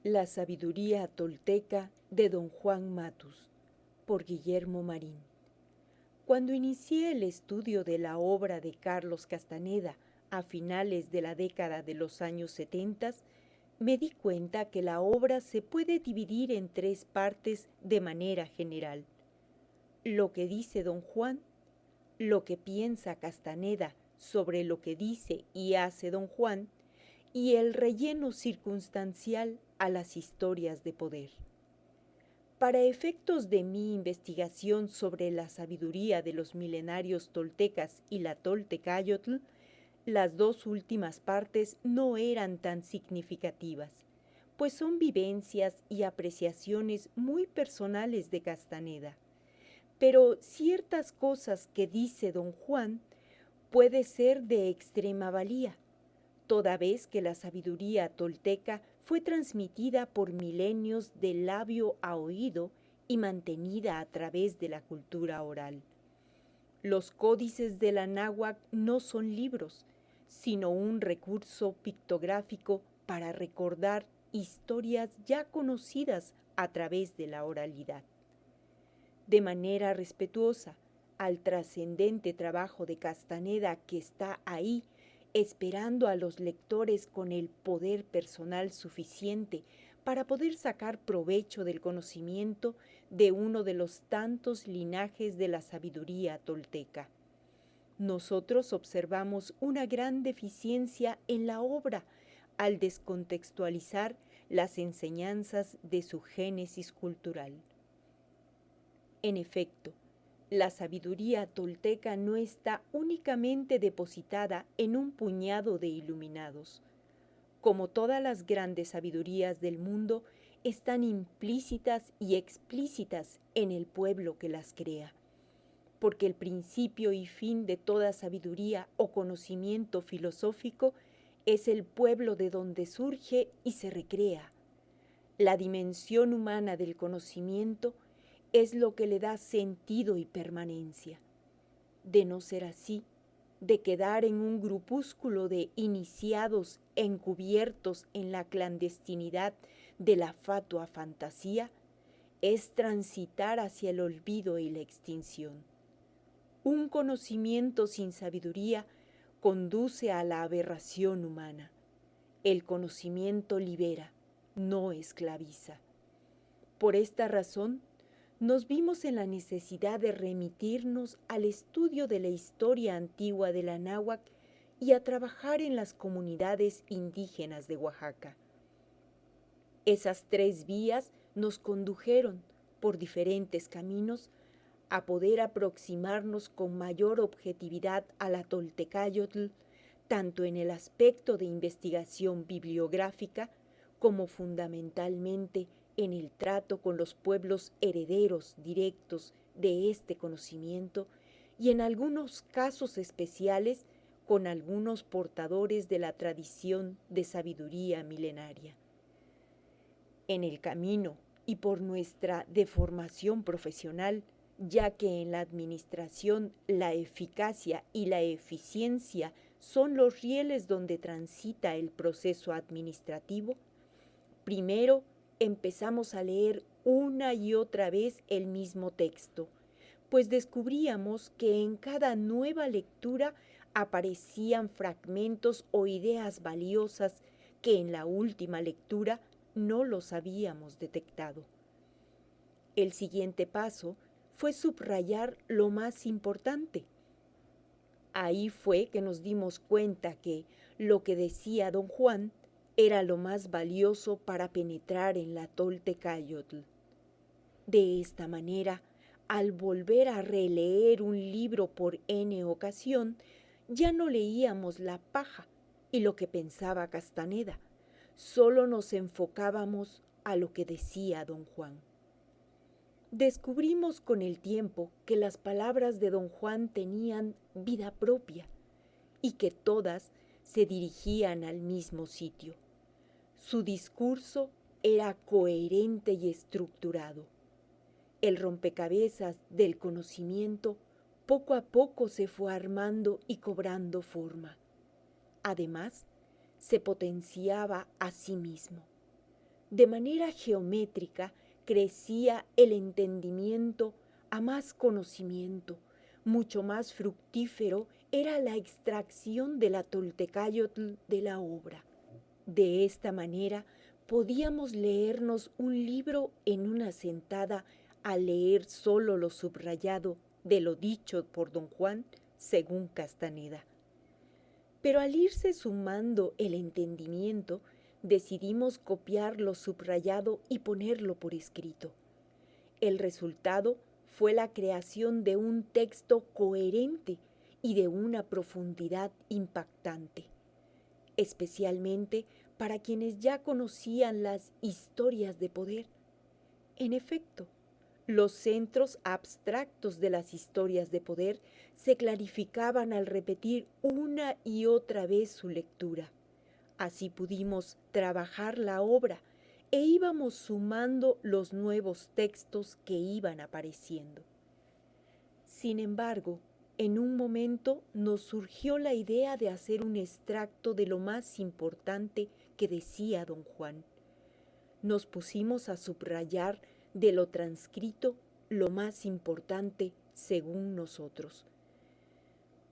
La sabiduría tolteca de don Juan Matus, por Guillermo Marín. Cuando inicié el estudio de la obra de Carlos Castaneda a finales de la década de los años 70, me di cuenta que la obra se puede dividir en tres partes de manera general. Lo que dice don Juan, lo que piensa Castaneda sobre lo que dice y hace don Juan, y el relleno circunstancial a las historias de poder. Para efectos de mi investigación sobre la sabiduría de los milenarios toltecas y la Toltecayotl, las dos últimas partes no eran tan significativas, pues son vivencias y apreciaciones muy personales de Castaneda. Pero ciertas cosas que dice don Juan puede ser de extrema valía, toda vez que la sabiduría tolteca fue transmitida por milenios de labio a oído y mantenida a través de la cultura oral. Los códices de la náhuatl no son libros, sino un recurso pictográfico para recordar historias ya conocidas a través de la oralidad. De manera respetuosa al trascendente trabajo de Castaneda que está ahí, esperando a los lectores con el poder personal suficiente para poder sacar provecho del conocimiento de uno de los tantos linajes de la sabiduría tolteca. Nosotros observamos una gran deficiencia en la obra al descontextualizar las enseñanzas de su génesis cultural. En efecto, la sabiduría tolteca no está únicamente depositada en un puñado de iluminados. Como todas las grandes sabidurías del mundo, están implícitas y explícitas en el pueblo que las crea. Porque el principio y fin de toda sabiduría o conocimiento filosófico es el pueblo de donde surge y se recrea. La dimensión humana del conocimiento es lo que le da sentido y permanencia. De no ser así, de quedar en un grupúsculo de iniciados encubiertos en la clandestinidad de la fatua fantasía, es transitar hacia el olvido y la extinción. Un conocimiento sin sabiduría conduce a la aberración humana. El conocimiento libera, no esclaviza. Por esta razón, nos vimos en la necesidad de remitirnos al estudio de la historia antigua de la náhuatl y a trabajar en las comunidades indígenas de Oaxaca. Esas tres vías nos condujeron, por diferentes caminos, a poder aproximarnos con mayor objetividad a la Toltecayotl, tanto en el aspecto de investigación bibliográfica como fundamentalmente en el trato con los pueblos herederos directos de este conocimiento y en algunos casos especiales con algunos portadores de la tradición de sabiduría milenaria. En el camino y por nuestra deformación profesional, ya que en la administración la eficacia y la eficiencia son los rieles donde transita el proceso administrativo, primero empezamos a leer una y otra vez el mismo texto, pues descubríamos que en cada nueva lectura aparecían fragmentos o ideas valiosas que en la última lectura no los habíamos detectado. El siguiente paso fue subrayar lo más importante. Ahí fue que nos dimos cuenta que lo que decía don Juan era lo más valioso para penetrar en la Toltecayotl. De esta manera, al volver a releer un libro por N ocasión, ya no leíamos la paja y lo que pensaba Castaneda, solo nos enfocábamos a lo que decía don Juan. Descubrimos con el tiempo que las palabras de don Juan tenían vida propia y que todas se dirigían al mismo sitio. Su discurso era coherente y estructurado. El rompecabezas del conocimiento poco a poco se fue armando y cobrando forma. Además, se potenciaba a sí mismo. De manera geométrica crecía el entendimiento a más conocimiento, mucho más fructífero era la extracción de la Toltecayotl de la obra. De esta manera podíamos leernos un libro en una sentada al leer solo lo subrayado de lo dicho por don Juan, según Castaneda. Pero al irse sumando el entendimiento, decidimos copiar lo subrayado y ponerlo por escrito. El resultado fue la creación de un texto coherente y de una profundidad impactante, especialmente para quienes ya conocían las historias de poder. En efecto, los centros abstractos de las historias de poder se clarificaban al repetir una y otra vez su lectura. Así pudimos trabajar la obra e íbamos sumando los nuevos textos que iban apareciendo. Sin embargo, en un momento nos surgió la idea de hacer un extracto de lo más importante que decía don Juan. Nos pusimos a subrayar de lo transcrito lo más importante según nosotros.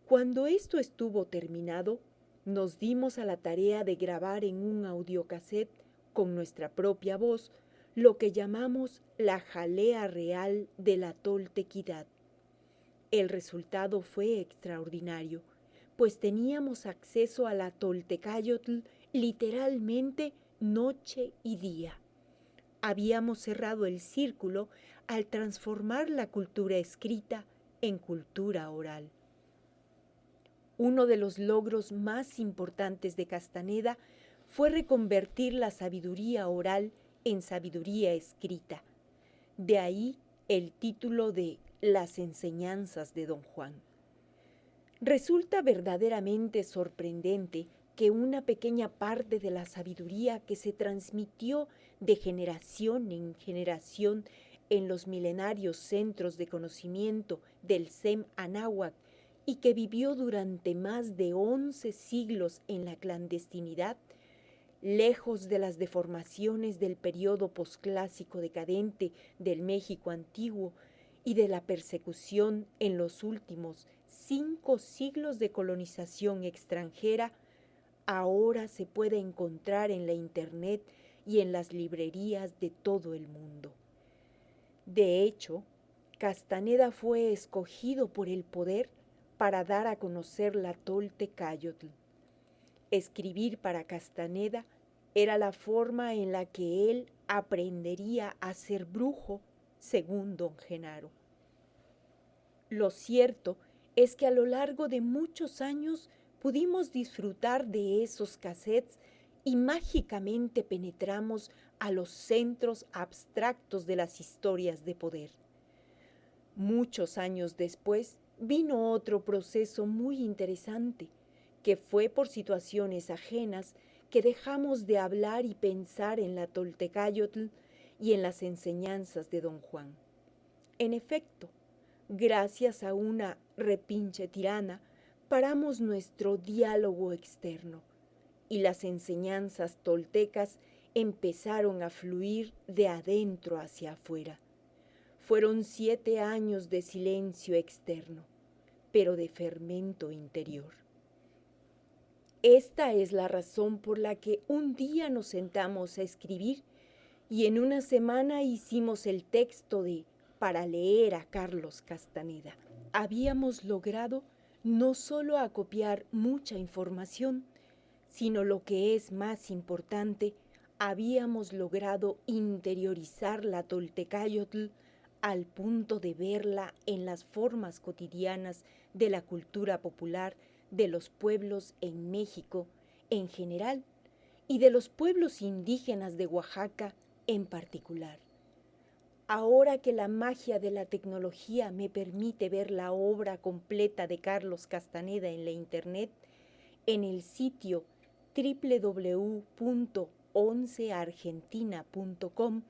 Cuando esto estuvo terminado, nos dimos a la tarea de grabar en un audiocassette con nuestra propia voz lo que llamamos la jalea real de la toltequidad. El resultado fue extraordinario, pues teníamos acceso a la Toltecayotl literalmente noche y día. Habíamos cerrado el círculo al transformar la cultura escrita en cultura oral. Uno de los logros más importantes de Castaneda fue reconvertir la sabiduría oral en sabiduría escrita. De ahí el título de Las enseñanzas de don Juan. Resulta verdaderamente sorprendente que una pequeña parte de la sabiduría que se transmitió de generación en generación en los milenarios centros de conocimiento del Sem Anáhuac y que vivió durante más de 11 siglos en la clandestinidad, lejos de las deformaciones del periodo posclásico decadente del México antiguo y de la persecución en los últimos 5 siglos de colonización extranjera, ahora se puede encontrar en la Internet y en las librerías de todo el mundo. De hecho, Castaneda fue escogido por el poder para dar a conocer la Toltecayotl. Escribir para Castaneda era la forma en la que él aprendería a ser brujo, según don Genaro. Lo cierto es que a lo largo de muchos años pudimos disfrutar de esos cassettes y mágicamente penetramos a los centros abstractos de las historias de poder. Muchos años después vino otro proceso muy interesante, que fue por situaciones ajenas que dejamos de hablar y pensar en la Toltecayotl y en las enseñanzas de don Juan. En efecto, gracias a una repinche tirana, paramos nuestro diálogo externo y las enseñanzas toltecas empezaron a fluir de adentro hacia afuera. Fueron 7 años de silencio externo, pero de fermento interior. Esta es la razón por la que un día nos sentamos a escribir y en una semana hicimos el texto de Para leer a Carlos Castaneda. Habíamos logrado no solo acopiar mucha información, sino lo que es más importante, habíamos logrado interiorizar la Toltecayotl al punto de verla en las formas cotidianas de la cultura popular de los pueblos en México en general y de los pueblos indígenas de Oaxaca en particular. Ahora que la magia de la tecnología me permite ver la obra completa de Carlos Castaneda en la Internet, en el sitio www.onceargentina.com,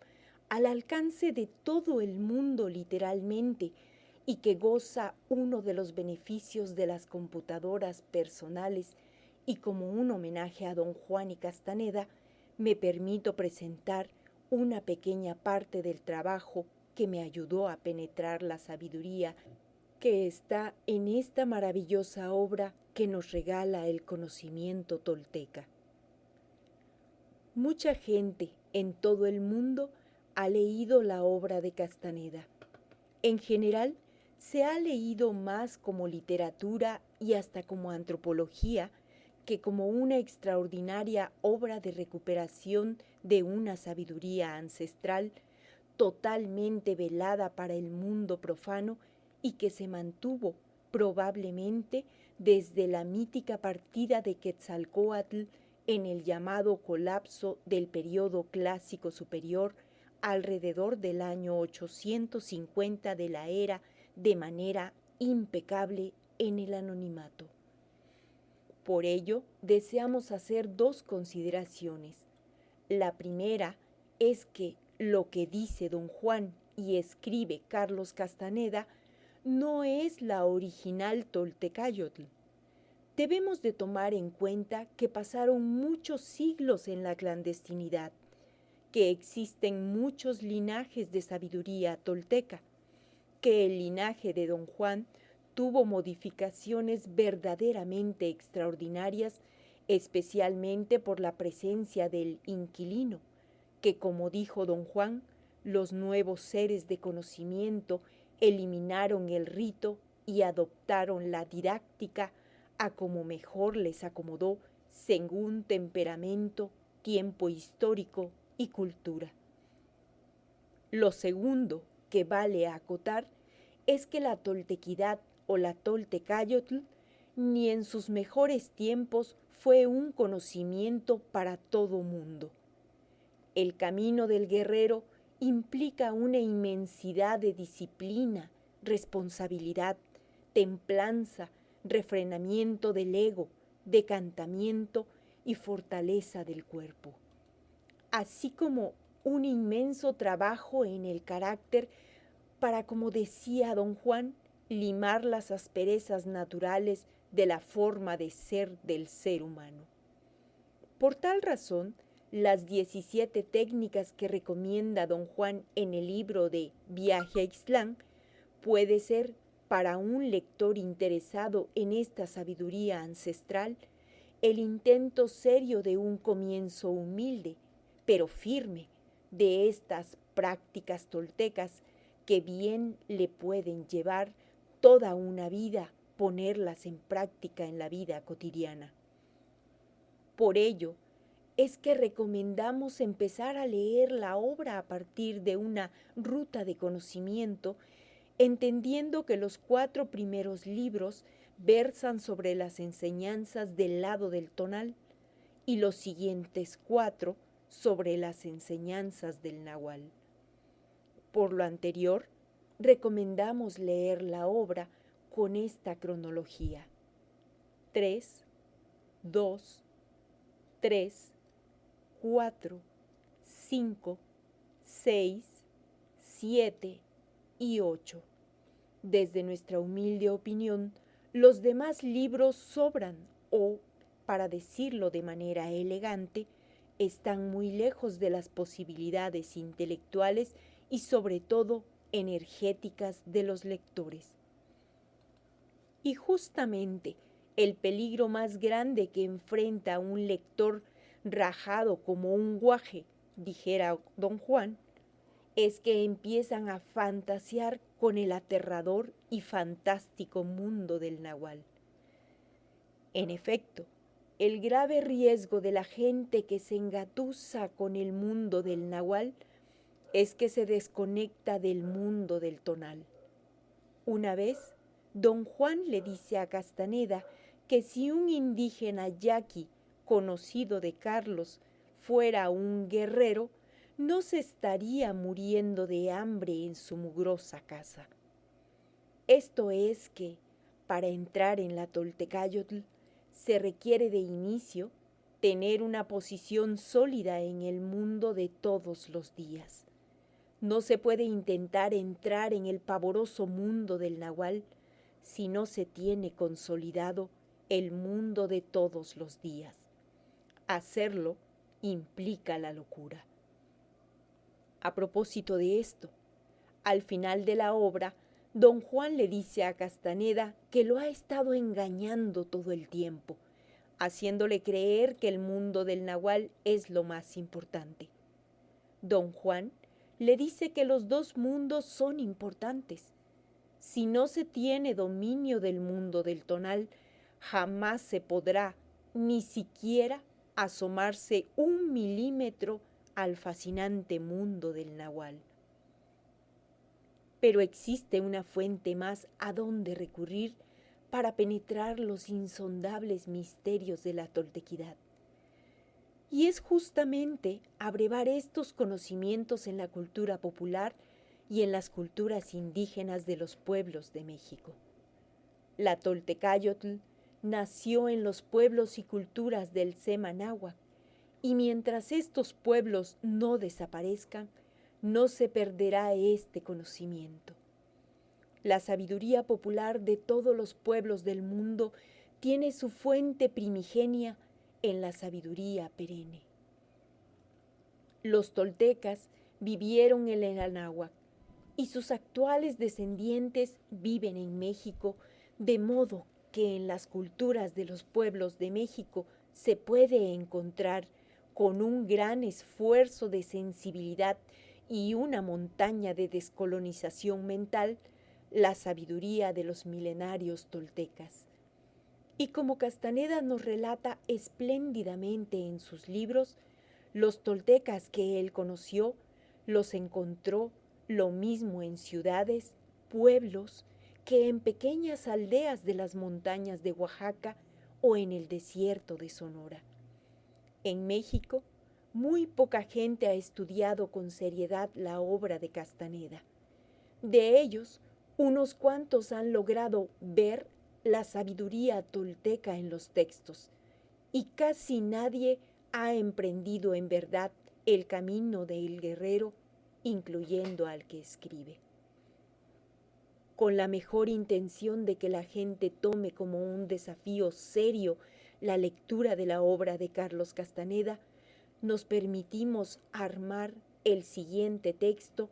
al alcance de todo el mundo literalmente, y que goza uno de los beneficios de las computadoras personales, y como un homenaje a don Juan y Castaneda, me permito presentar una pequeña parte del trabajo que me ayudó a penetrar la sabiduría que está en esta maravillosa obra que nos regala el conocimiento tolteca. Mucha gente en todo el mundo ha leído la obra de Castaneda. En general, se ha leído más como literatura y hasta como antropología que como una extraordinaria obra de recuperación de una sabiduría ancestral totalmente velada para el mundo profano y que se mantuvo probablemente desde la mítica partida de Quetzalcóatl en el llamado colapso del período clásico superior alrededor del año 850 de la era de manera impecable en el anonimato. Por ello, deseamos hacer dos consideraciones. La primera es que lo que dice don Juan y escribe Carlos Castaneda no es la original Toltecayotl. Debemos de tomar en cuenta que pasaron muchos siglos en la clandestinidad, que existen muchos linajes de sabiduría tolteca, que el linaje de don Juan tuvo modificaciones verdaderamente extraordinarias, especialmente por la presencia del inquilino, que como dijo don Juan, los nuevos seres de conocimiento eliminaron el rito y adoptaron la didáctica a como mejor les acomodó según temperamento, tiempo histórico y cultura. Lo segundo que vale acotar es que la toltequidad o la toltecayotl ni en sus mejores tiempos fue un conocimiento para todo mundo. El camino del guerrero implica una inmensidad de disciplina, responsabilidad, templanza, refrenamiento del ego, decantamiento y fortaleza del cuerpo, así como un inmenso trabajo en el carácter para, como decía don Juan, limar las asperezas naturales de la forma de ser del ser humano. Por tal razón, las 17 técnicas que recomienda don Juan en el libro de Viaje a Ixtlán puede ser, para un lector interesado en esta sabiduría ancestral, el intento serio de un comienzo humilde, pero firme, de estas prácticas toltecas que bien le pueden llevar toda una vida ponerlas en práctica en la vida cotidiana. Por ello, es que recomendamos empezar a leer la obra a partir de una ruta de conocimiento, entendiendo que los 4 primeros libros versan sobre las enseñanzas del lado del tonal y los siguientes 4 sobre las enseñanzas del nahual. Por lo anterior, recomendamos leer la obra con esta cronología: 3, 2, 3, 4, 5, 6, 7 y 8. Desde nuestra humilde opinión, los demás libros sobran o, para decirlo de manera elegante, están muy lejos de las posibilidades intelectuales y sobre todo energéticas de los lectores. Y justamente el peligro más grande que enfrenta un lector rajado como un guaje, dijera don Juan, es que empiezan a fantasear con el aterrador y fantástico mundo del nahual. En efecto, el grave riesgo de la gente que se engatusa con el mundo del nahual es que se desconecta del mundo del tonal. Una vez, don Juan le dice a Castaneda que si un indígena yaqui conocido de Carlos fuera un guerrero, no se estaría muriendo de hambre en su mugrosa casa. Esto es que, para entrar en la Toltecayotl, se requiere de inicio tener una posición sólida en el mundo de todos los días. No se puede intentar entrar en el pavoroso mundo del nahual si no se tiene consolidado el mundo de todos los días. Hacerlo implica la locura. A propósito de esto, al final de la obra, don Juan le dice a Castaneda que lo ha estado engañando todo el tiempo, haciéndole creer que el mundo del nahual es lo más importante. Don Juan le dice que los dos mundos son importantes. Si no se tiene dominio del mundo del tonal, jamás se podrá ni siquiera asomarse 1 milímetro al fascinante mundo del nahual. Pero existe una fuente más a donde recurrir para penetrar los insondables misterios de la toltequidad. Y es justamente abrevar estos conocimientos en la cultura popular y en las culturas indígenas de los pueblos de México. La Toltecayotl nació en los pueblos y culturas del Sema-Náhuac, y mientras estos pueblos no desaparezcan, no se perderá este conocimiento. La sabiduría popular de todos los pueblos del mundo tiene su fuente primigenia en la sabiduría perenne. Los toltecas vivieron en el Anáhuac y sus actuales descendientes viven en México, de modo que en las culturas de los pueblos de México se puede encontrar, con un gran esfuerzo de sensibilidad y una montaña de descolonización mental, la sabiduría de los milenarios toltecas. Y como Castaneda nos relata espléndidamente en sus libros, los toltecas que él conoció los encontró lo mismo en ciudades, pueblos, que en pequeñas aldeas de las montañas de Oaxaca o en el desierto de Sonora. En México, muy poca gente ha estudiado con seriedad la obra de Castaneda. De ellos, unos cuantos han logrado ver la sabiduría tolteca en los textos, y casi nadie ha emprendido en verdad el camino del guerrero, incluyendo al que escribe. Con la mejor intención de que la gente tome como un desafío serio la lectura de la obra de Carlos Castaneda, nos permitimos armar el siguiente texto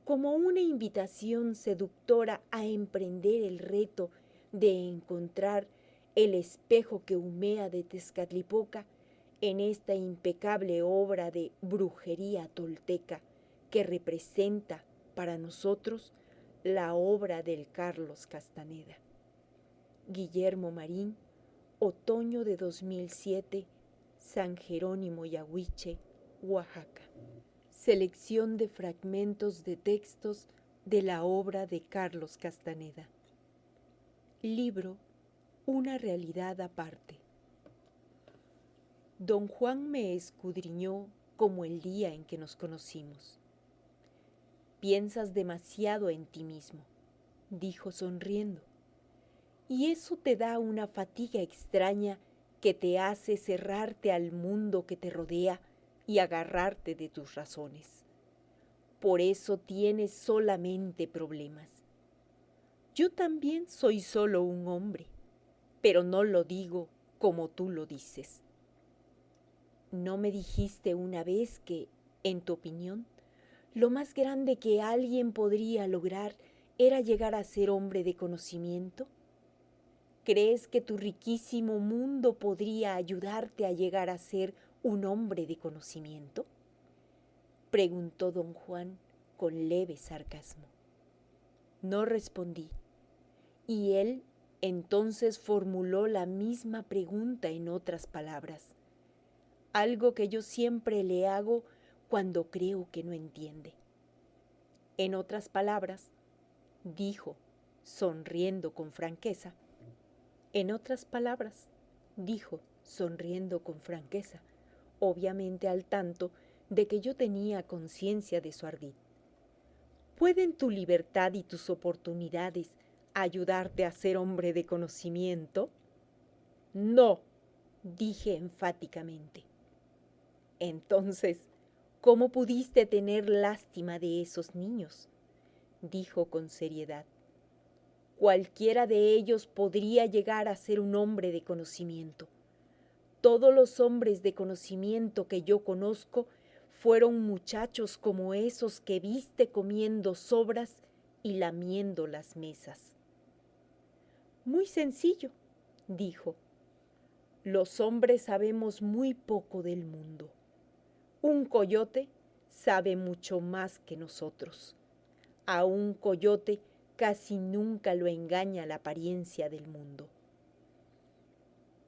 como una invitación seductora a emprender el reto de encontrar el espejo que humea de Tezcatlipoca en esta impecable obra de brujería tolteca que representa para nosotros la obra del Carlos Castaneda. Guillermo Marín, otoño de 2007, San Jerónimo Yahuiche, Oaxaca. Selección de fragmentos de textos de la obra de Carlos Castaneda. Libro Una realidad aparte. Don Juan me escudriñó como el día en que nos conocimos. Piensas demasiado en ti mismo, dijo sonriendo, y eso te da una fatiga extraña que te hace cerrarte al mundo que te rodea y agarrarte de tus razones. Por eso tienes solamente problemas. Yo también soy solo un hombre, pero no lo digo como tú lo dices. ¿No me dijiste una vez que, en tu opinión, lo más grande que alguien podría lograr era llegar a ser hombre de conocimiento? ¿Crees que tu riquísimo mundo podría ayudarte a llegar a ser un hombre de conocimiento? Preguntó don Juan con leve sarcasmo. No respondí, y él entonces formuló la misma pregunta en otras palabras, algo que yo siempre le hago cuando creo que no entiende. En otras palabras, dijo, sonriendo con franqueza. En otras palabras, dijo, sonriendo con franqueza, obviamente al tanto de que yo tenía conciencia de su ardid. ¿Pueden tu libertad y tus oportunidades ayudarte a ser hombre de conocimiento? No, dije enfáticamente. Entonces, ¿cómo pudiste tener lástima de esos niños? Dijo con seriedad. Cualquiera de ellos podría llegar a ser un hombre de conocimiento. Todos los hombres de conocimiento que yo conozco fueron muchachos como esos que viste comiendo sobras y lamiendo las mesas. Muy sencillo, dijo. Los hombres sabemos muy poco del mundo. Un coyote sabe mucho más que nosotros. A un coyote casi nunca lo engaña la apariencia del mundo.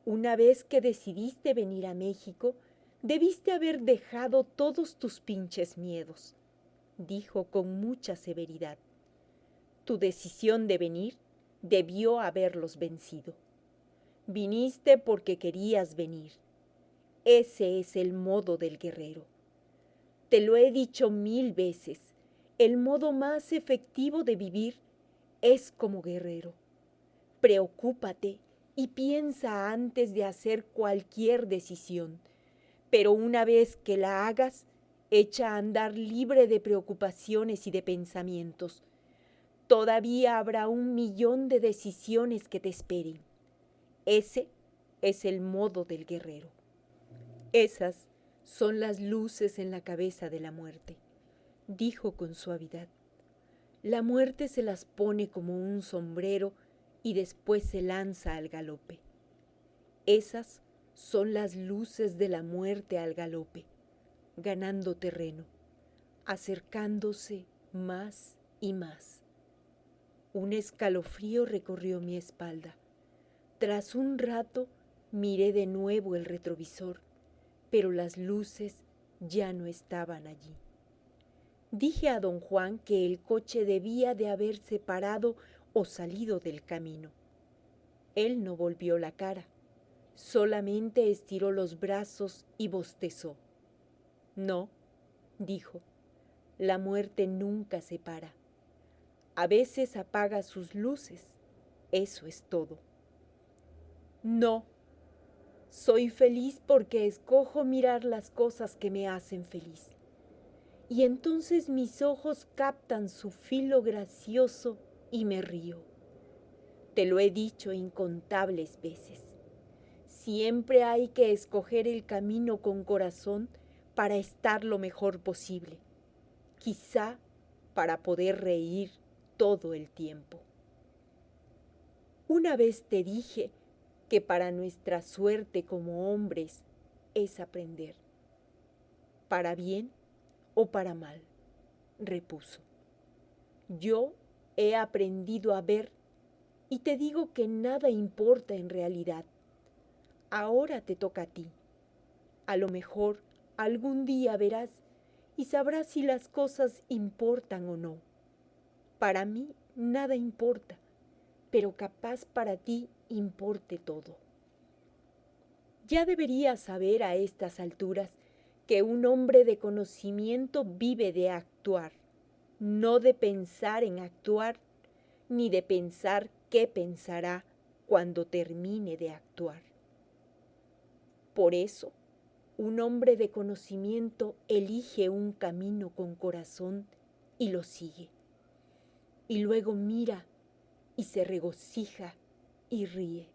Una vez que decidiste venir a México, debiste haber dejado todos tus pinches miedos, dijo con mucha severidad. Tu decisión de venir debió haberlos vencido. Viniste porque querías venir. Ese es el modo del guerrero. Te lo he dicho 1000 veces. El modo más efectivo de vivir es como guerrero. Preocúpate y piensa antes de hacer cualquier decisión. Pero una vez que la hagas, echa a andar libre de preocupaciones y de pensamientos. Todavía habrá 1.000.000 de decisiones que te esperen. Ese es el modo del guerrero. Esas son las luces en la cabeza de la muerte, dijo con suavidad. La muerte se las pone como un sombrero y después se lanza al galope. Esas son las luces de la muerte al galope, ganando terreno, acercándose más y más. Un escalofrío recorrió mi espalda. Tras un rato miré de nuevo el retrovisor, pero las luces ya no estaban allí. Dije a don Juan que el coche debía de haberse parado o salido del camino. Él no volvió la cara, solamente estiró los brazos y bostezó. No, dijo, la muerte nunca se para. A veces apaga sus luces, eso es todo. No, soy feliz porque escojo mirar las cosas que me hacen feliz. Y entonces mis ojos captan su filo gracioso y me río. Te lo he dicho incontables veces. Siempre hay que escoger el camino con corazón para estar lo mejor posible. Quizá para poder reír todo el tiempo. Una vez te dije que para nuestra suerte como hombres es aprender. Para bien o para mal, repuso. Yo he aprendido a ver y te digo que nada importa en realidad. Ahora te toca a ti. A lo mejor algún día verás y sabrás si las cosas importan o no. Para mí nada importa, pero capaz para ti importe todo. Ya deberías saber a estas alturas que un hombre de conocimiento vive de actuar, no de pensar en actuar, ni de pensar qué pensará cuando termine de actuar. Por eso, un hombre de conocimiento elige un camino con corazón y lo sigue. Y luego mira y se regocija y ríe.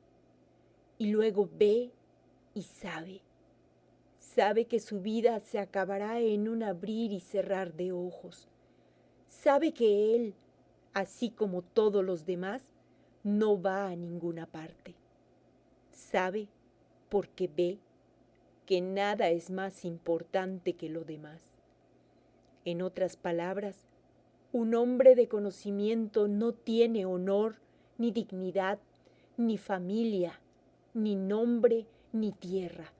Y luego ve y sabe. Sabe que su vida se acabará en un abrir y cerrar de ojos. Sabe que él, así como todos los demás, no va a ninguna parte. Sabe, porque ve, que nada es más importante que lo demás. En otras palabras, un hombre de conocimiento no tiene honor, ni dignidad, ni familia, ni nombre, ni tierra.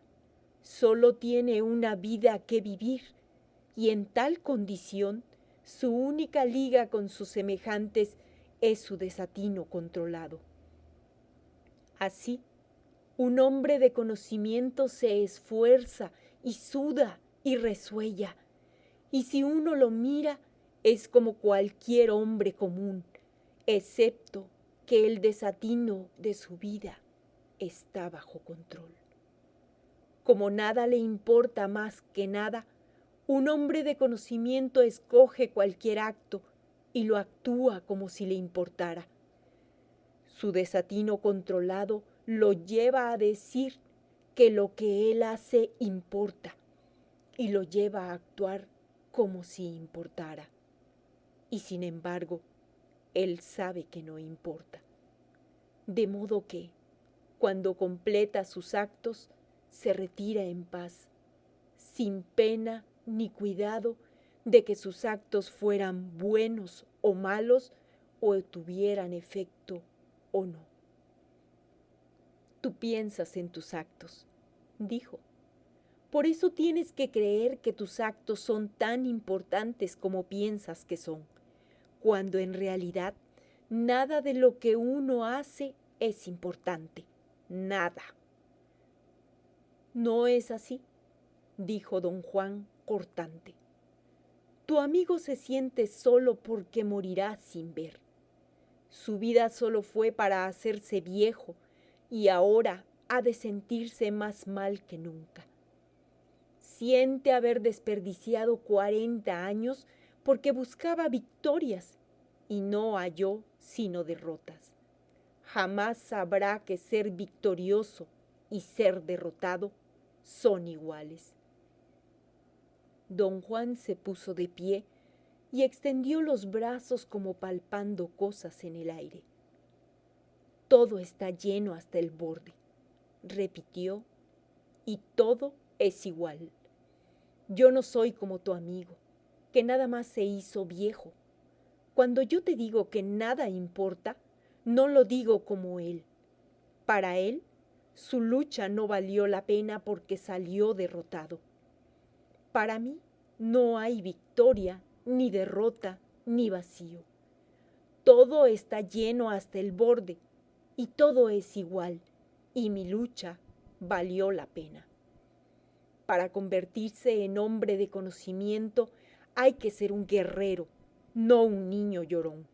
Solo tiene una vida que vivir, y en tal condición, su única liga con sus semejantes es su desatino controlado. Así, un hombre de conocimiento se esfuerza y suda y resuella, y si uno lo mira, es como cualquier hombre común, excepto que el desatino de su vida está bajo control. Como nada le importa más que nada, un hombre de conocimiento escoge cualquier acto y lo actúa como si le importara. Su desatino controlado lo lleva a decir que lo que él hace importa, y lo lleva a actuar como si importara. Y sin embargo, él sabe que no importa. De modo que, cuando completa sus actos, se retira en paz, sin pena ni cuidado de que sus actos fueran buenos o malos o tuvieran efecto o no. Tú piensas en tus actos, dijo. Por eso tienes que creer que tus actos son tan importantes como piensas que son, cuando en realidad nada de lo que uno hace es importante, nada. No es así, dijo don Juan cortante. Tu amigo se siente solo porque morirá sin ver. Su vida solo fue para hacerse viejo y ahora ha de sentirse más mal que nunca. Siente haber desperdiciado 40 años porque buscaba victorias y no halló sino derrotas. Jamás sabrá que ser victorioso y ser derrotado son iguales. Don Juan se puso de pie y extendió los brazos como palpando cosas en el aire. Todo está lleno hasta el borde, repitió, y todo es igual. Yo no soy como tu amigo, que nada más se hizo viejo. Cuando yo te digo que nada importa, no lo digo como él. Para él, su lucha no valió la pena porque salió derrotado. Para mí, no hay victoria, ni derrota, ni vacío. Todo está lleno hasta el borde, y todo es igual, y mi lucha valió la pena. Para convertirse en hombre de conocimiento hay que ser un guerrero, no un niño llorón.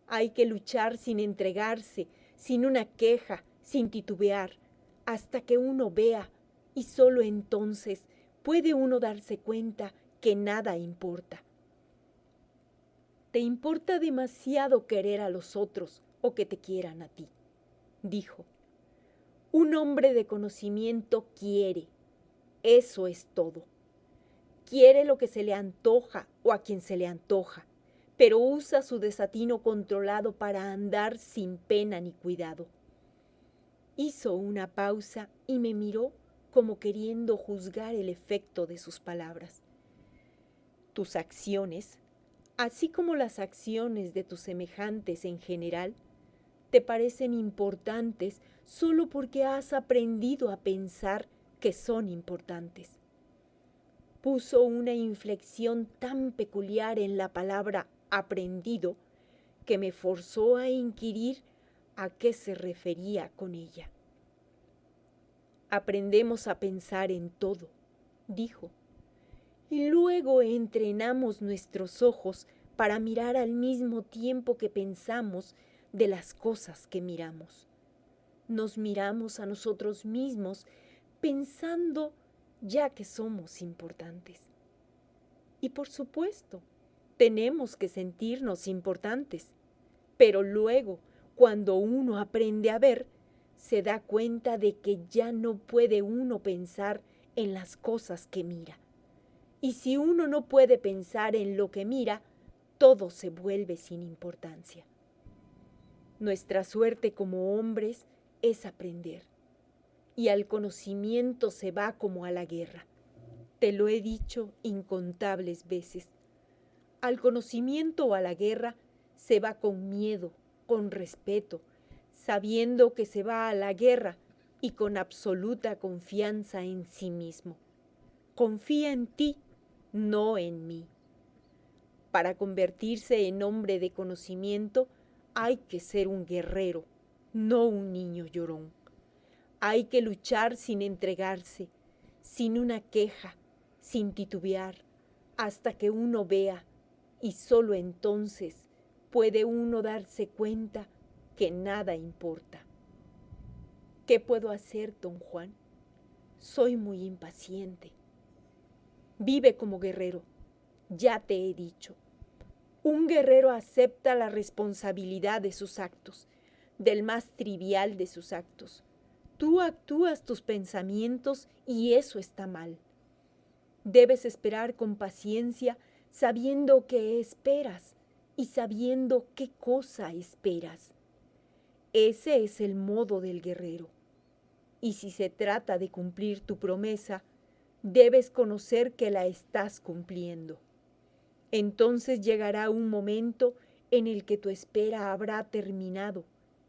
Hay que luchar sin entregarse, sin una queja, sin titubear, hasta que uno vea, y solo entonces puede uno darse cuenta que nada importa. Te importa demasiado querer a los otros o que te quieran a ti, dijo. Un hombre de conocimiento quiere. Eso es todo. Quiere lo que se le antoja o a quien se le antoja, pero usa su desatino controlado para andar sin pena ni cuidado. Hizo una pausa y me miró como queriendo juzgar el efecto de sus palabras. Tus acciones, así como las acciones de tus semejantes en general, te parecen importantes solo porque has aprendido a pensar que son importantes. Puso una inflexión tan peculiar en la palabra aprendido que me forzó a inquirir a qué se refería con ella. Aprendemos a pensar en todo, dijo, y luego entrenamos nuestros ojos para mirar al mismo tiempo que pensamos de las cosas que miramos. Nos miramos a nosotros mismos pensando ya que somos importantes. Y por supuesto, tenemos que sentirnos importantes, pero luego, cuando uno aprende a ver, se da cuenta de que ya no puede uno pensar en las cosas que mira. Y si uno no puede pensar en lo que mira, todo se vuelve sin importancia. Nuestra suerte como hombres es aprender. Y al conocimiento se va como a la guerra. Te lo he dicho incontables veces. Al conocimiento o a la guerra se va con miedo, con respeto, sabiendo que se va a la guerra y con absoluta confianza en sí mismo. Confía en ti, no en mí. Para convertirse en hombre de conocimiento hay que ser un guerrero, no un niño llorón. Hay que luchar sin entregarse, sin una queja, sin titubear, hasta que uno vea, y solo entonces puede uno darse cuenta que nada importa. ¿Qué puedo hacer, don Juan? Soy muy impaciente. Vive como guerrero, ya te he dicho. Un guerrero acepta la responsabilidad de sus actos, del más trivial de sus actos. Tú actúas tus pensamientos y eso está mal. Debes esperar con paciencia, sabiendo qué esperas y sabiendo qué cosa esperas. Ese es el modo del guerrero. Y si se trata de cumplir tu promesa, debes conocer que la estás cumpliendo. Entonces llegará un momento en el que tu espera habrá terminado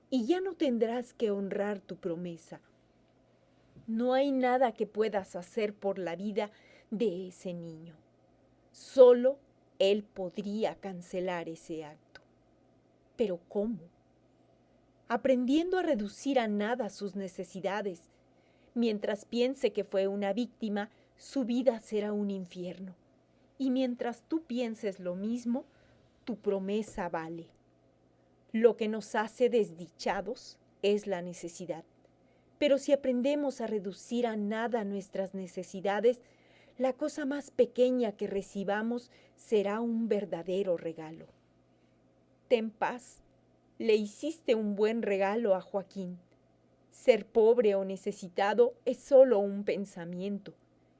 y ya no tendrás que honrar tu promesa. No hay nada que puedas hacer por la vida de ese niño. Solo él podría cancelar ese acto. ¿Pero cómo? Aprendiendo a reducir a nada sus necesidades. Mientras piense que fue una víctima, su vida será un infierno. Y mientras tú pienses lo mismo, tu promesa vale. Lo que nos hace desdichados es la necesidad. Pero si aprendemos a reducir a nada nuestras necesidades, la cosa más pequeña que recibamos será un verdadero regalo. Ten paz. Le hiciste un buen regalo a Joaquín. Ser pobre o necesitado es solo un pensamiento,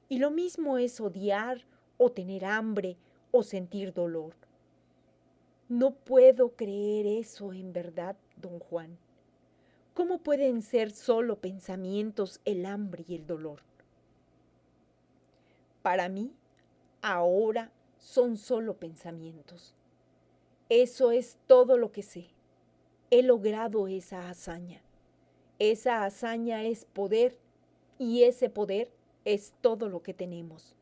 y lo mismo es odiar o tener hambre o sentir dolor. No puedo creer eso en verdad, don Juan. ¿Cómo pueden ser solo pensamientos el hambre y el dolor? Para mí, ahora son solo pensamientos. Eso es todo lo que sé. He logrado esa hazaña. Esa hazaña es poder y ese poder es todo lo que tenemos.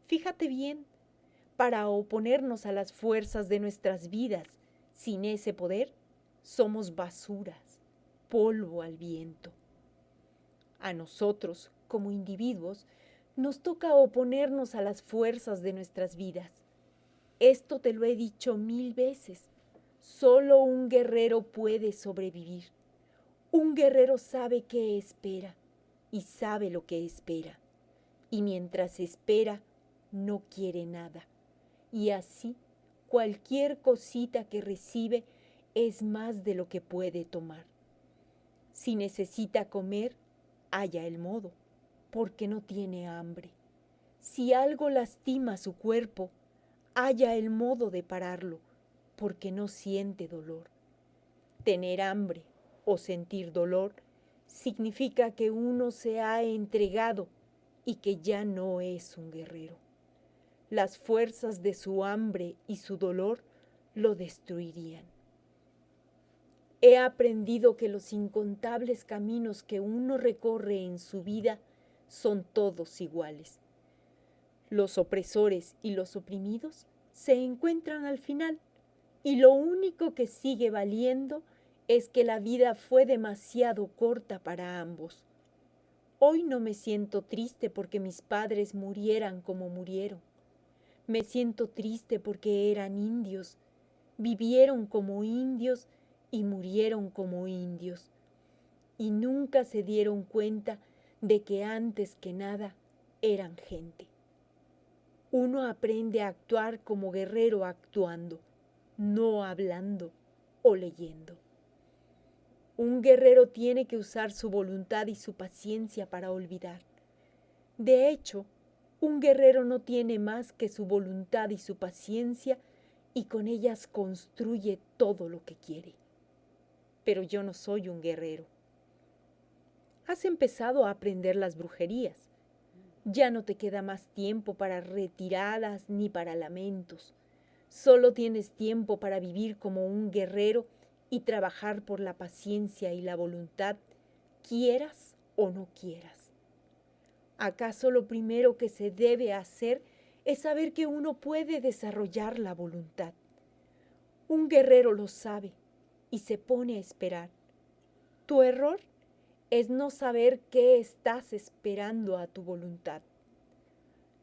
Fíjate bien, para oponernos a las fuerzas de nuestras vidas, sin ese poder, somos basuras, polvo al viento. A nosotros, como individuos, nos toca oponernos a las fuerzas de nuestras vidas. Esto te lo he dicho 1000 veces. Solo un guerrero puede sobrevivir. Un guerrero sabe qué espera y sabe lo que espera. Y mientras espera, no quiere nada. Y así, cualquier cosita que recibe es más de lo que puede tomar. Si necesita comer, haya el modo, porque no tiene hambre. Si algo lastima su cuerpo, haya el modo de pararlo, porque no siente dolor. Tener hambre o sentir dolor significa que uno se ha entregado y que ya no es un guerrero. Las fuerzas de su hambre y su dolor lo destruirían. He aprendido que los incontables caminos que uno recorre en su vida son todos iguales. Los opresores y los oprimidos se encuentran al final, y lo único que sigue valiendo es que la vida fue demasiado corta para ambos. Hoy no me siento triste porque mis padres murieran como murieron. Me siento triste porque eran indios, vivieron como indios y murieron como indios, y nunca se dieron cuenta de que antes que nada eran gente. Uno aprende a actuar como guerrero actuando, no hablando o leyendo. Un guerrero tiene que usar su voluntad y su paciencia para olvidar. De hecho, un guerrero no tiene más que su voluntad y su paciencia y con ellas construye todo lo que quiere. Pero yo no soy un guerrero. Has empezado a aprender las brujerías. Ya no te queda más tiempo para retiradas ni para lamentos. Solo tienes tiempo para vivir como un guerrero y trabajar por la paciencia y la voluntad, quieras o no quieras. ¿Acaso lo primero que se debe hacer es saber que uno puede desarrollar la voluntad? Un guerrero lo sabe y se pone a esperar. Tu error es no saber qué estás esperando a tu voluntad.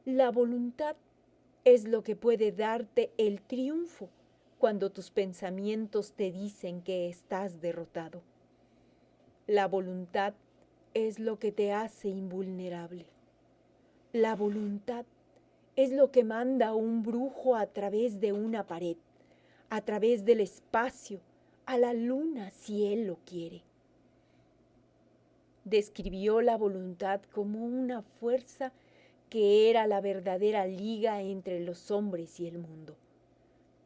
La voluntad es lo que puede darte el triunfo cuando tus pensamientos te dicen que estás derrotado. La voluntad es lo que te hace invulnerable. La voluntad es lo que manda a un brujo a través de una pared, a través del espacio, a la luna si él lo quiere. Describió la voluntad como una fuerza que era la verdadera liga entre los hombres y el mundo.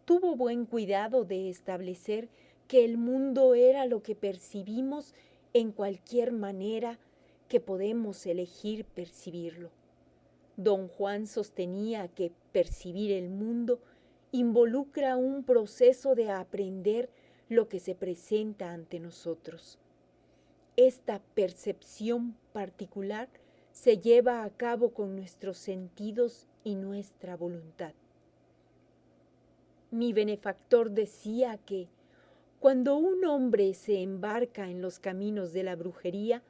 Tuvo buen cuidado de establecer que el mundo era lo que percibimos en cualquier manera que podemos elegir percibirlo. Don Juan sostenía que percibir el mundo involucra un proceso de aprender lo que se presenta ante nosotros. Esta percepción particular se lleva a cabo con nuestros sentidos y nuestra voluntad. Mi benefactor decía que cuando un hombre se embarca en los caminos de la brujería,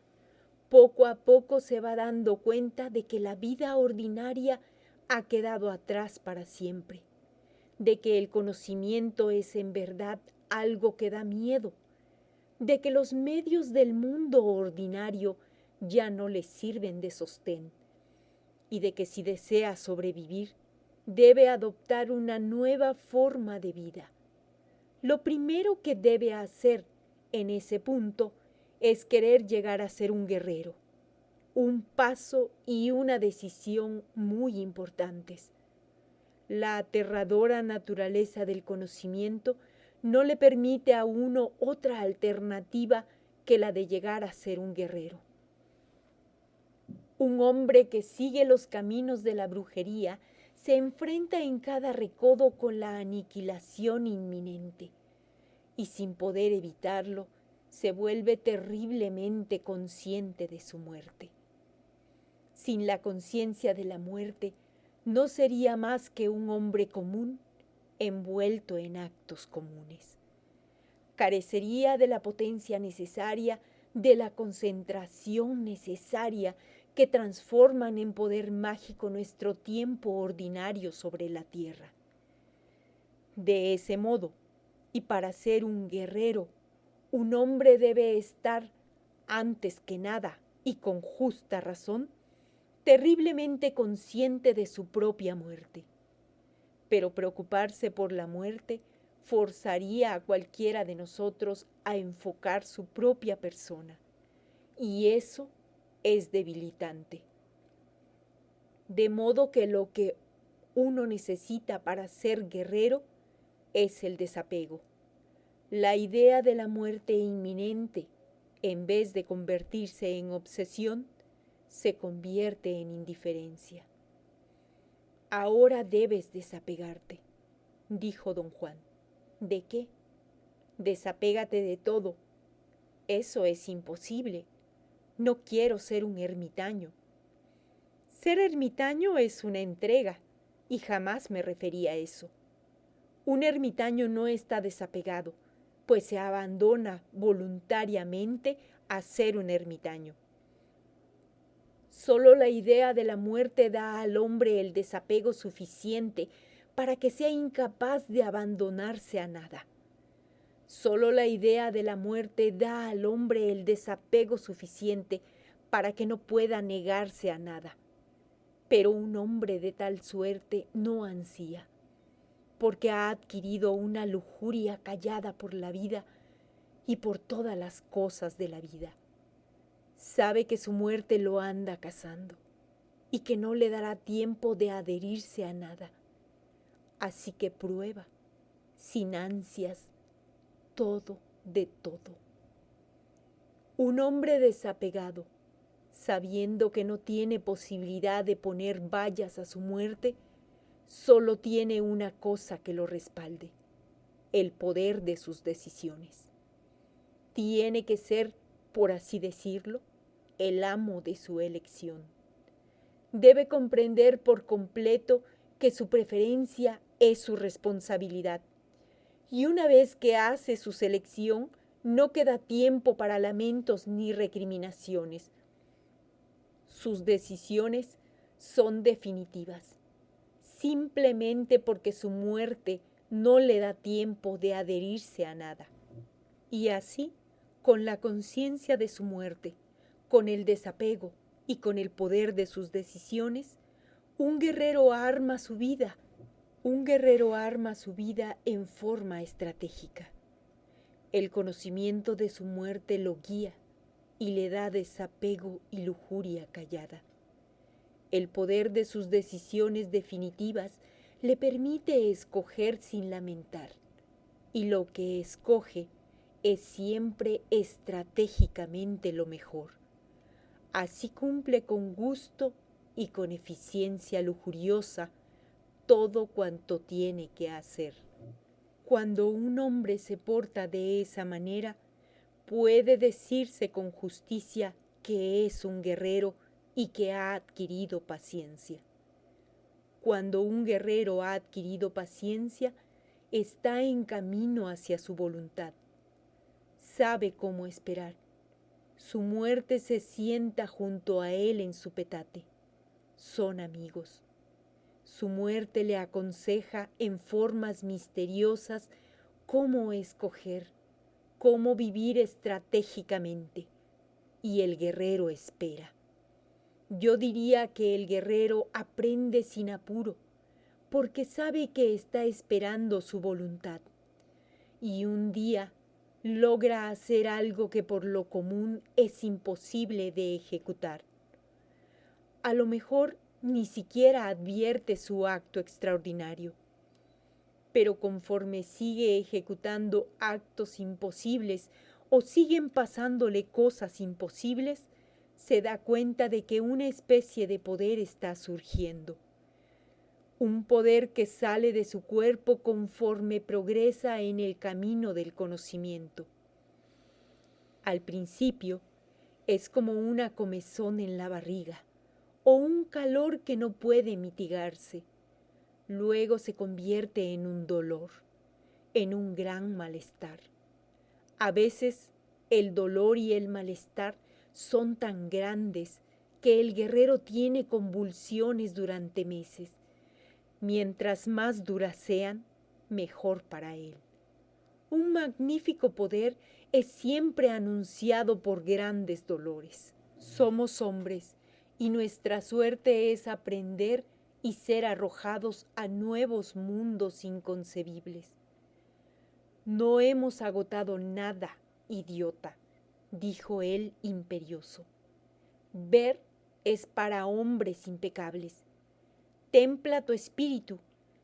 poco a poco se va dando cuenta de que la vida ordinaria ha quedado atrás para siempre, de que el conocimiento es en verdad algo que da miedo, de que los medios del mundo ordinario ya no le sirven de sostén, y de que si desea sobrevivir, debe adoptar una nueva forma de vida. Lo primero que debe hacer en ese punto es querer llegar a ser un guerrero, un paso y una decisión muy importantes. La aterradora naturaleza del conocimiento no le permite a uno otra alternativa que la de llegar a ser un guerrero. Un hombre que sigue los caminos de la brujería se enfrenta en cada recodo con la aniquilación inminente y sin poder evitarlo, se vuelve terriblemente consciente de su muerte. Sin la conciencia de la muerte, no sería más que un hombre común envuelto en actos comunes. Carecería de la potencia necesaria, de la concentración necesaria que transforman en poder mágico nuestro tiempo ordinario sobre la tierra. De ese modo, y para ser un guerrero, un hombre debe estar, antes que nada y con justa razón, terriblemente consciente de su propia muerte. Pero preocuparse por la muerte forzaría a cualquiera de nosotros a enfocar su propia persona, y eso es debilitante. De modo que lo que uno necesita para ser guerrero es el desapego. La idea de la muerte inminente, en vez de convertirse en obsesión, se convierte en indiferencia. Ahora debes desapegarte, dijo don Juan. ¿De qué? Desapégate de todo. Eso es imposible. No quiero ser un ermitaño. Ser ermitaño es una entrega, y jamás me referí a eso. Un ermitaño no está desapegado, pues se abandona voluntariamente a ser un ermitaño. Solo la idea de la muerte da al hombre el desapego suficiente para que sea incapaz de abandonarse a nada. Solo la idea de la muerte da al hombre el desapego suficiente para que no pueda negarse a nada. Pero un hombre de tal suerte no ansía, porque ha adquirido una lujuria callada por la vida y por todas las cosas de la vida. Sabe que su muerte lo anda cazando y que no le dará tiempo de adherirse a nada. Así que prueba, sin ansias, todo de todo. Un hombre desapegado, sabiendo que no tiene posibilidad de poner vallas a su muerte, solo tiene una cosa que lo respalde: el poder de sus decisiones. Tiene que ser, por así decirlo, el amo de su elección. Debe comprender por completo que su preferencia es su responsabilidad, y una vez que hace su selección, no queda tiempo para lamentos ni recriminaciones. Sus decisiones son definitivas, simplemente porque su muerte no le da tiempo de adherirse a nada. Y así, con la conciencia de su muerte, con el desapego y con el poder de sus decisiones, un guerrero arma su vida. Un guerrero arma su vida en forma estratégica. El conocimiento de su muerte lo guía y le da desapego y lujuria callada. El poder de sus decisiones definitivas le permite escoger sin lamentar, y lo que escoge es siempre estratégicamente lo mejor. Así cumple con gusto y con eficiencia lujuriosa todo cuanto tiene que hacer. Cuando un hombre se porta de esa manera, puede decirse con justicia que es un guerrero y que ha adquirido paciencia. Cuando un guerrero ha adquirido paciencia, está en camino hacia su voluntad. Sabe cómo esperar. Su muerte se sienta junto a él en su petate. Son amigos. Su muerte le aconseja en formas misteriosas cómo escoger, cómo vivir estratégicamente. Y el guerrero espera. Yo diría que el guerrero aprende sin apuro, porque sabe que está esperando su voluntad. Y un día logra hacer algo que por lo común es imposible de ejecutar. A lo mejor ni siquiera advierte su acto extraordinario, pero conforme sigue ejecutando actos imposibles o siguen pasándole cosas imposibles, se da cuenta de que una especie de poder está surgiendo. Un poder que sale de su cuerpo conforme progresa en el camino del conocimiento. Al principio es como una comezón en la barriga o un calor que no puede mitigarse. Luego se convierte en un dolor, en un gran malestar. A veces el dolor y el malestar son tan grandes que el guerrero tiene convulsiones durante meses. Mientras más duras sean, mejor para él. Un magnífico poder es siempre anunciado por grandes dolores. Somos hombres y nuestra suerte es aprender y ser arrojados a nuevos mundos inconcebibles. No hemos agotado nada, idiota, dijo él imperioso. Ver es para hombres impecables. Templa tu espíritu,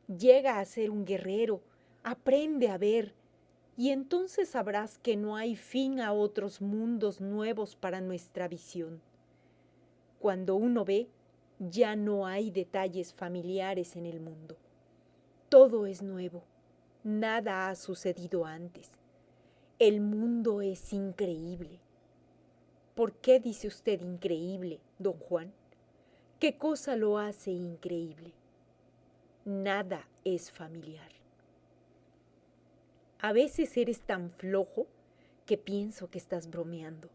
llega a ser un guerrero, aprende a ver, y entonces sabrás que no hay fin a otros mundos nuevos para nuestra visión. Cuando uno ve, ya no hay detalles familiares en el mundo. Todo es nuevo, nada ha sucedido antes. El mundo es increíble. ¿Por qué dice usted increíble, don Juan? ¿Qué cosa lo hace increíble? Nada es familiar. A veces eres tan flojo que pienso que estás bromeando.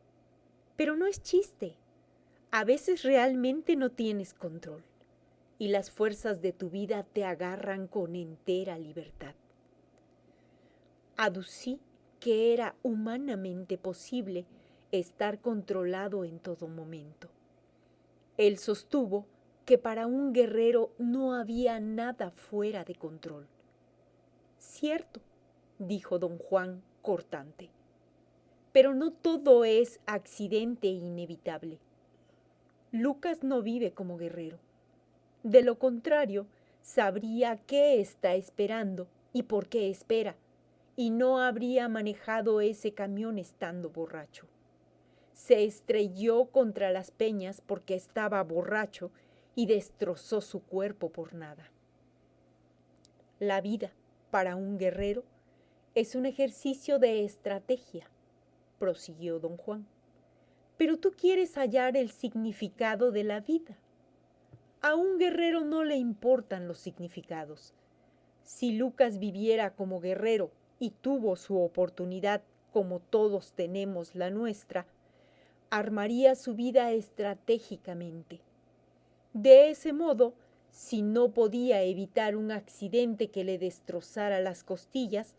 Pero no es chiste. A veces realmente no tienes control y las fuerzas de tu vida te agarran con entera libertad. Aducí que era humanamente posible estar controlado en todo momento. Él sostuvo que para un guerrero no había nada fuera de control. Cierto, dijo don Juan cortante, pero no todo es accidente inevitable. Lucas no vive como guerrero. De lo contrario, sabría qué está esperando y por qué espera, y no habría manejado ese camión estando borracho. Se estrelló contra las peñas porque estaba borracho y destrozó su cuerpo por nada. La vida, para un guerrero, es un ejercicio de estrategia, prosiguió don Juan. Pero tú quieres hallar el significado de la vida. A un guerrero no le importan los significados. Si Lucas viviera como guerrero y tuvo su oportunidad como todos tenemos la nuestra, armaría su vida estratégicamente. De ese modo, si no podía evitar un accidente que le destrozara las costillas,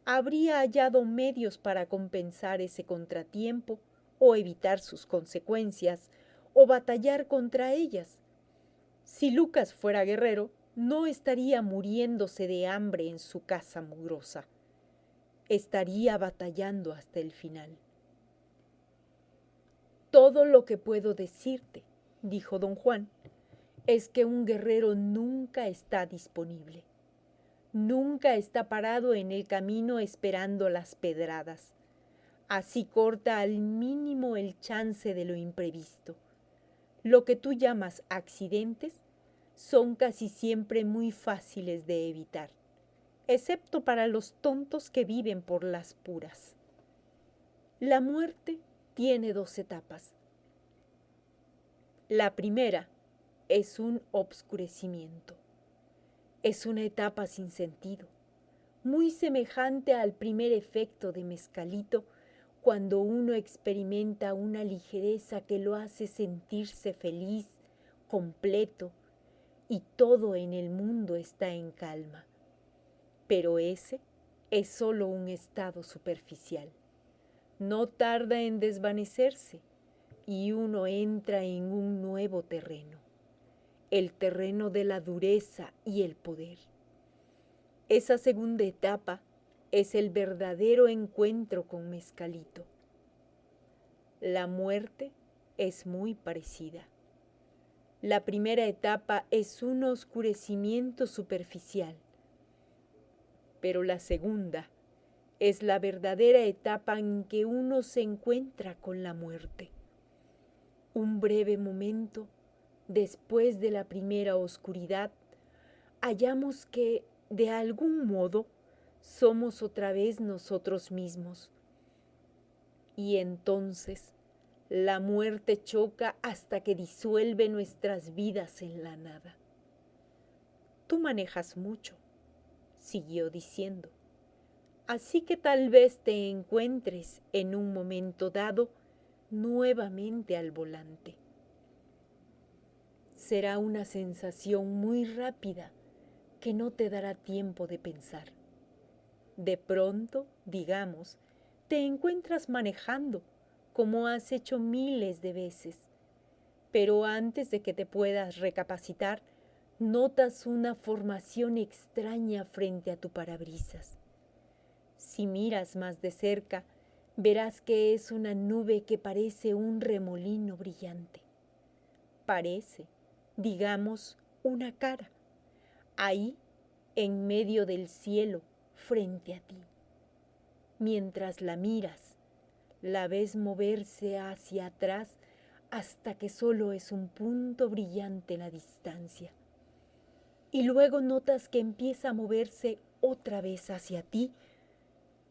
habría hallado medios para compensar ese contratiempo o evitar sus consecuencias o batallar contra ellas. Si Lucas fuera guerrero, no estaría muriéndose de hambre en su casa mugrosa. Estaría batallando hasta el final. Todo lo que puedo decirte, dijo don Juan, es que un guerrero nunca está disponible. Nunca está parado en el camino esperando las pedradas. Así corta al mínimo el chance de lo imprevisto. Lo que tú llamas accidentes son casi siempre muy fáciles de evitar, excepto para los tontos que viven por las puras. La muerte tiene 2 etapas. La primera es un obscurecimiento. Es una etapa sin sentido, muy semejante al primer efecto de Mezcalito cuando uno experimenta una ligereza que lo hace sentirse feliz, completo, y todo en el mundo está en calma. Pero ese es solo un estado superficial. No tarda en desvanecerse y uno entra en un nuevo terreno, el terreno de la dureza y el poder. Esa segunda etapa es el verdadero encuentro con Mezcalito. La muerte es muy parecida. La primera etapa es un oscurecimiento superficial, pero la segunda es la verdadera etapa en que uno se encuentra con la muerte. Un breve momento después de la primera oscuridad, hallamos que, de algún modo, somos otra vez nosotros mismos. Y entonces la muerte choca hasta que disuelve nuestras vidas en la nada. Tú manejas mucho, siguió diciendo, así que tal vez te encuentres en un momento dado nuevamente al volante. Será una sensación muy rápida que no te dará tiempo de pensar. De pronto, digamos, te encuentras manejando, como has hecho miles de veces, pero antes de que te puedas recapacitar, notas una formación extraña frente a tu parabrisas. Si miras más de cerca, verás que es una nube que parece un remolino brillante. Parece, digamos, una cara, ahí, en medio del cielo, frente a ti. Mientras la miras, la ves moverse hacia atrás hasta que solo es un punto brillante en la distancia. Y luego notas que empieza a moverse otra vez hacia ti,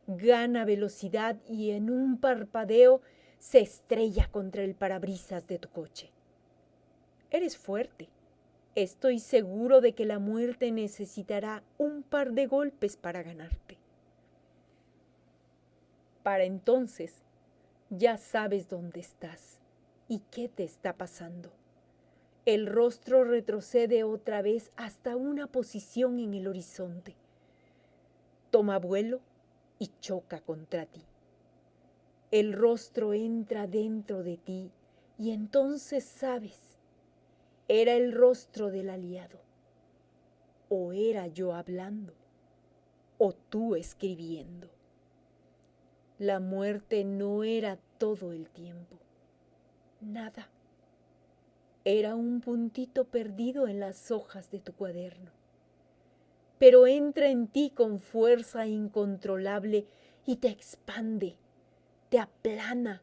gana velocidad y en un parpadeo se estrella contra el parabrisas de tu coche. Eres fuerte. Estoy seguro de que la muerte necesitará un par de golpes para ganarte. Para entonces, ya sabes dónde estás y qué te está pasando. El rostro retrocede otra vez hasta una posición en el horizonte. Toma vuelo y choca contra ti. El rostro entra dentro de ti y entonces sabes, era el rostro del aliado. O era yo hablando, o tú escribiendo. La muerte no era todo el tiempo. Nada. Era un puntito perdido en las hojas de tu cuaderno. Pero entra en ti con fuerza incontrolable y te expande, te aplana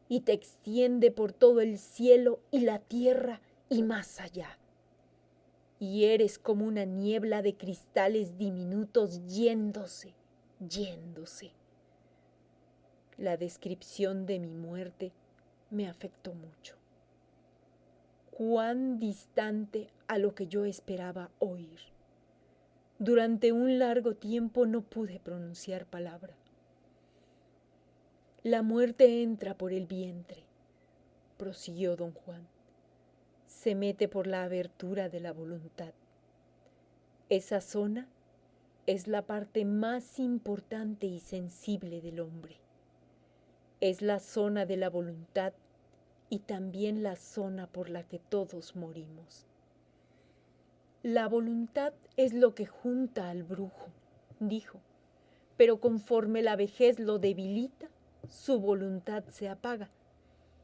y te extiende por todo el cielo y la tierra y más allá. Y eres como una niebla de cristales diminutos yéndose. La descripción de mi muerte me afectó mucho. Cuán distante a lo que yo esperaba oír. Durante un largo tiempo no pude pronunciar palabra. La muerte entra por el vientre, prosiguió don Juan. Se mete por la abertura de la voluntad. Esa zona es la parte más importante y sensible del hombre. Es la zona de la voluntad y también la zona por la que todos morimos. La voluntad es lo que junta al brujo, dijo, pero conforme la vejez lo debilita, su voluntad se apaga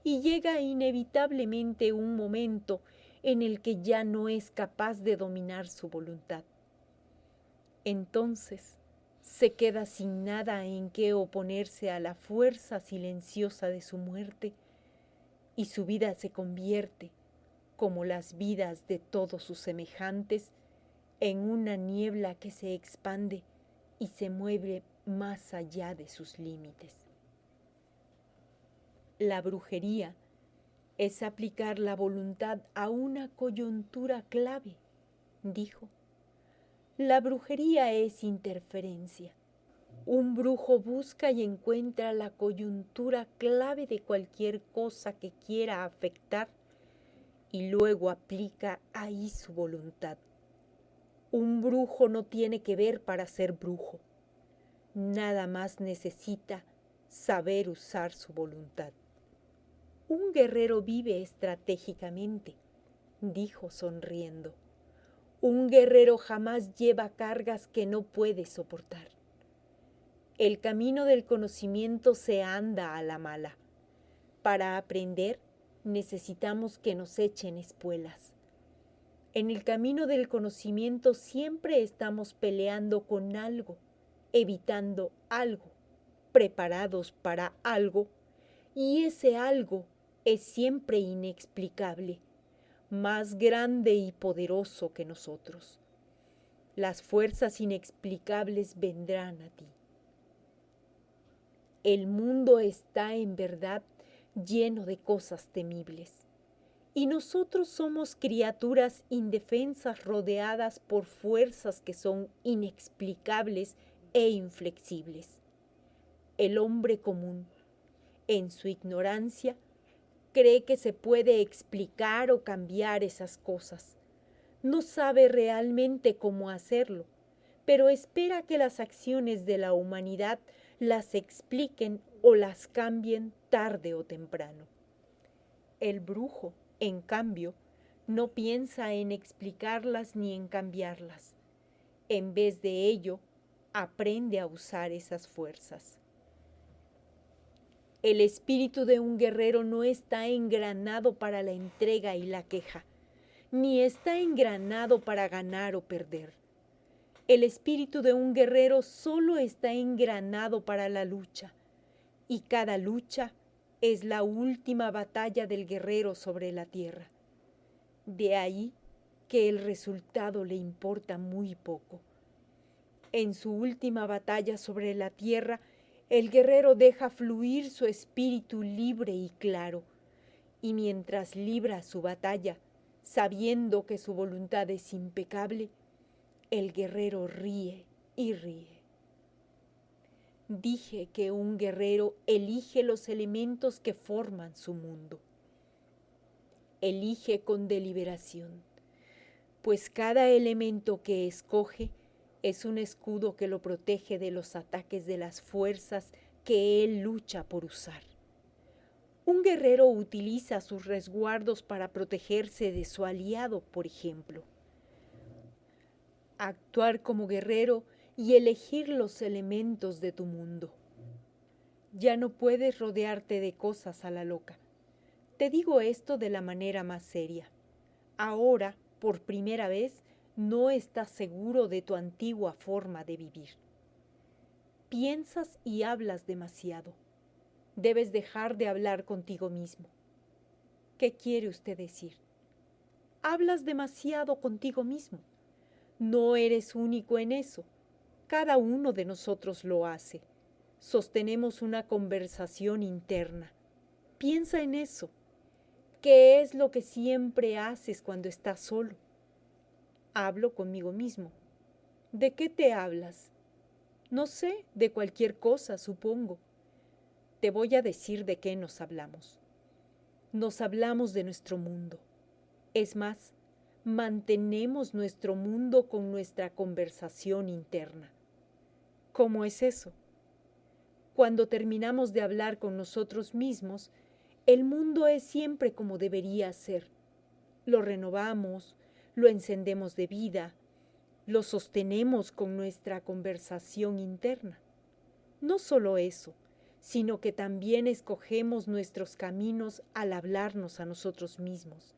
y llega inevitablemente un momento en el que ya no es capaz de dominar su voluntad. Entonces se queda sin nada en que oponerse a la fuerza silenciosa de su muerte y su vida se convierte, como las vidas de todos sus semejantes, en una niebla que se expande y se mueve más allá de sus límites. La brujería es aplicar la voluntad a una coyuntura clave, dijo. La brujería es interferencia. Un brujo busca y encuentra la coyuntura clave de cualquier cosa que quiera afectar y luego aplica ahí su voluntad. Un brujo no tiene que ver para ser brujo. Nada más necesita saber usar su voluntad. Un guerrero vive estratégicamente, dijo sonriendo. Un guerrero jamás lleva cargas que no puede soportar. El camino del conocimiento se anda a la mala. Para aprender necesitamos que nos echen espuelas. En el camino del conocimiento siempre estamos peleando con algo, evitando algo, preparados para algo, y ese algo es siempre inexplicable, más grande y poderoso que nosotros. Las fuerzas inexplicables vendrán a ti. El mundo está en verdad lleno de cosas temibles, y nosotros somos criaturas indefensas rodeadas por fuerzas que son inexplicables e inflexibles. El hombre común, en su ignorancia, cree que se puede explicar o cambiar esas cosas. No sabe realmente cómo hacerlo, pero espera que las acciones de la humanidad las expliquen o las cambien tarde o temprano. El brujo, en cambio, no piensa en explicarlas ni en cambiarlas. En vez de ello, aprende a usar esas fuerzas. El espíritu de un guerrero no está engranado para la entrega y la queja, ni está engranado para ganar o perder. El espíritu de un guerrero solo está engranado para la lucha, y cada lucha es la última batalla del guerrero sobre la tierra. De ahí que el resultado le importa muy poco. En su última batalla sobre la tierra, el guerrero deja fluir su espíritu libre y claro, y mientras libra su batalla, sabiendo que su voluntad es impecable, el guerrero ríe y ríe. Dije que un guerrero elige los elementos que forman su mundo. Elige con deliberación, pues cada elemento que escoge es un escudo que lo protege de los ataques de las fuerzas que él lucha por usar. Un guerrero utiliza sus resguardos para protegerse de su aliado, por ejemplo. Actuar como guerrero y elegir los elementos de tu mundo. Ya no puedes rodearte de cosas a la loca. Te digo esto de la manera más seria. Ahora, por primera vez, no estás seguro de tu antigua forma de vivir. Piensas y hablas demasiado. Debes dejar de hablar contigo mismo. ¿Qué quiere usted decir? Hablas demasiado contigo mismo. No eres único en eso. Cada uno de nosotros lo hace. Sostenemos una conversación interna. Piensa en eso. ¿Qué es lo que siempre haces cuando estás solo? Hablo conmigo mismo. ¿De qué te hablas? No sé, de cualquier cosa, supongo. Te voy a decir de qué nos hablamos. Nos hablamos de nuestro mundo. Es más, mantenemos nuestro mundo con nuestra conversación interna. ¿Cómo es eso? Cuando terminamos de hablar con nosotros mismos, el mundo es siempre como debería ser. Lo renovamos, lo encendemos de vida, lo sostenemos con nuestra conversación interna. No solo eso, sino que también escogemos nuestros caminos al hablarnos a nosotros mismos.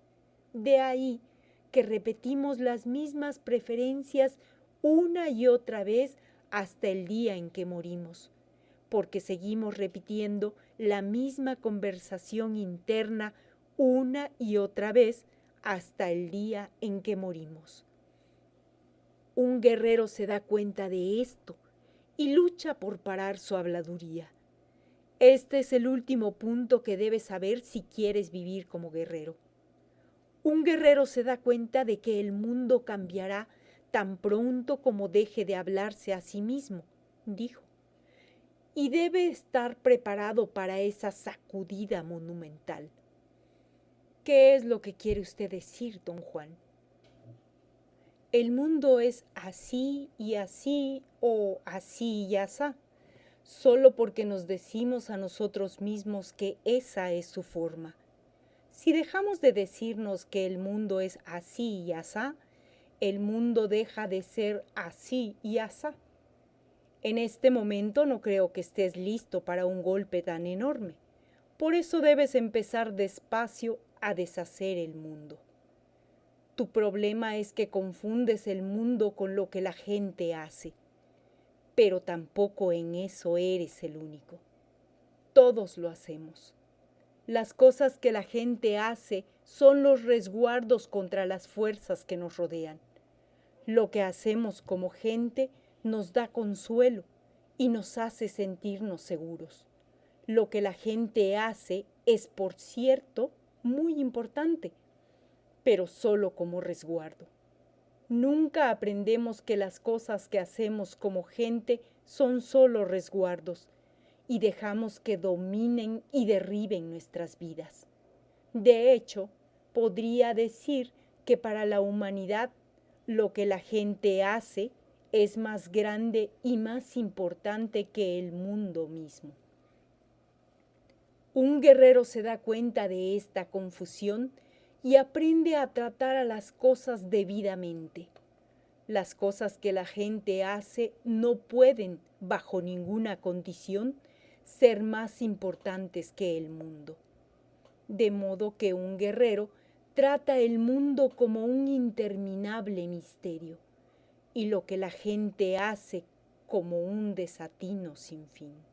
De ahí que repetimos las mismas preferencias una y otra vez hasta el día en que morimos, porque seguimos repitiendo la misma conversación interna una y otra vez hasta el día en que morimos. Un guerrero se da cuenta de esto y lucha por parar su habladuría. Este es el último punto que debes saber si quieres vivir como guerrero. Un guerrero se da cuenta de que el mundo cambiará tan pronto como deje de hablarse a sí mismo, dijo, y debe estar preparado para esa sacudida monumental. ¿Qué es lo que quiere usted decir, don Juan? El mundo es así y así o así y asá, solo porque nos decimos a nosotros mismos que esa es su forma. Si dejamos de decirnos que el mundo es así y asá, el mundo deja de ser así y asá. En este momento no creo que estés listo para un golpe tan enorme. Por eso debes empezar despacio a deshacer el mundo. Tu problema es que confundes el mundo con lo que la gente hace. Pero tampoco en eso eres el único. Todos lo hacemos. Las cosas que la gente hace son los resguardos contra las fuerzas que nos rodean. Lo que hacemos como gente nos da consuelo y nos hace sentirnos seguros. Lo que la gente hace es, por cierto, muy importante, pero solo como resguardo. Nunca aprendemos que las cosas que hacemos como gente son solo resguardos y dejamos que dominen y derriben nuestras vidas. De hecho, podría decir que para la humanidad lo que la gente hace es más grande y más importante que el mundo mismo. Un guerrero se da cuenta de esta confusión y aprende a tratar a las cosas debidamente. Las cosas que la gente hace no pueden, bajo ninguna condición, ser más importantes que el mundo. De modo que un guerrero trata el mundo como un interminable misterio y lo que la gente hace como un desatino sin fin.